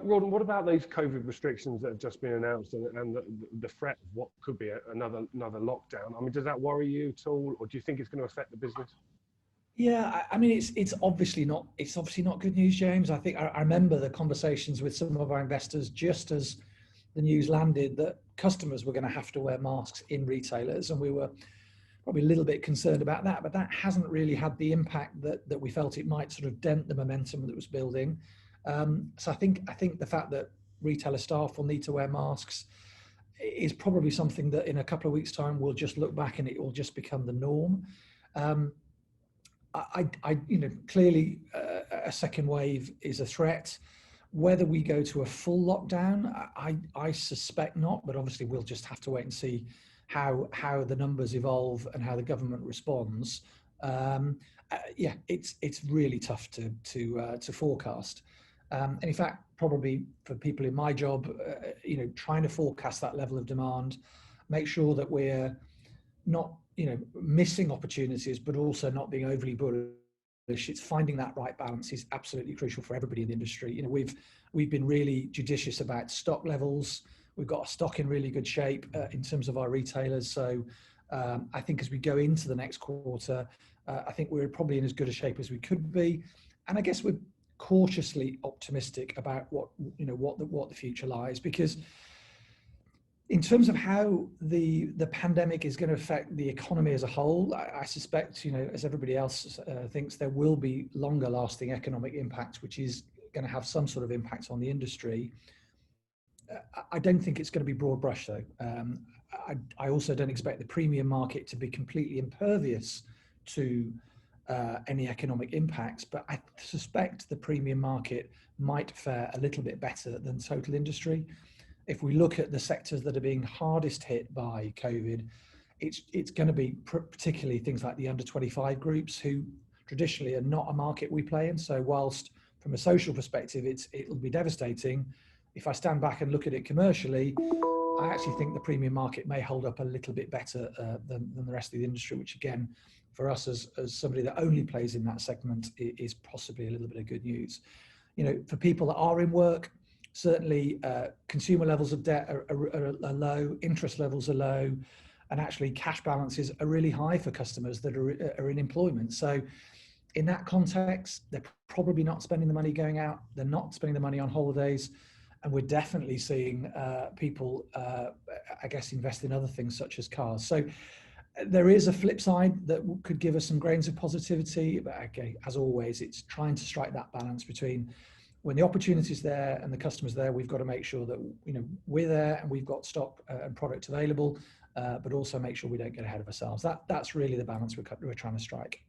Rawdon, what about these COVID restrictions that have just been announced and the threat of what could be another lockdown? I mean, does that worry you at all, or do you think it's going to affect the business? Yeah, I mean, it's obviously not good news, James. I think I remember the conversations with some of our investors just as the news landed that customers were going to have to wear masks in retailers, and we were probably a little bit concerned about that. But that hasn't really had the impact that we felt it might sort of dent the momentum that was building. So I think the fact that retailer staff will need to wear masks is probably something that in a couple of weeks' time we'll just look back and it will just become the norm. Clearly a second wave is a threat. Whether we go to a full lockdown, I suspect not, but obviously we'll just have to wait and see how the numbers evolve and how the government responds. It's really tough to forecast. And in fact, probably for people in my job, trying to forecast that level of demand, make sure that we're not, missing opportunities, but also not being overly bullish. It's finding that right balance is absolutely crucial for everybody in the industry. We've been really judicious about stock levels. We've got our stock in really good shape in terms of our retailers. So I think as we go into the next quarter, I think we're probably in as good a shape as we could be. And I guess we're cautiously optimistic about what the future lies, because in terms of how the pandemic is going to affect the economy as a whole, I suspect, as everybody else thinks, there will be longer lasting economic impact, which is going to have some sort of impact on the industry. I don't think it's going to be broad brush though. I also don't expect the premium market to be completely impervious to any economic impacts, but I suspect the premium market might fare a little bit better than total industry. If we look at the sectors that are being hardest hit by COVID, it's going to be particularly things like the under 25 groups, who traditionally are not a market we play in. So whilst from a social perspective, it'll be devastating, if I stand back and look at it commercially, I actually think the premium market may hold up a little bit better than the rest of the industry, which again, for us as somebody that only plays in that segment, is possibly a little bit of good news. For people that are in work, certainly consumer levels of debt are low, interest levels are low, and actually cash balances are really high for customers that are in employment. So in that context, they're probably not spending the money going out, they're not spending the money on holidays, and we're definitely seeing people, invest in other things such as cars. So there is a flip side that could give us some grains of positivity, but okay, as always, it's trying to strike that balance between when the opportunity is there and the customer's there. We've got to make sure that we're there and we've got stock and product available, but also make sure we don't get ahead of ourselves. That's really the balance we're trying to strike.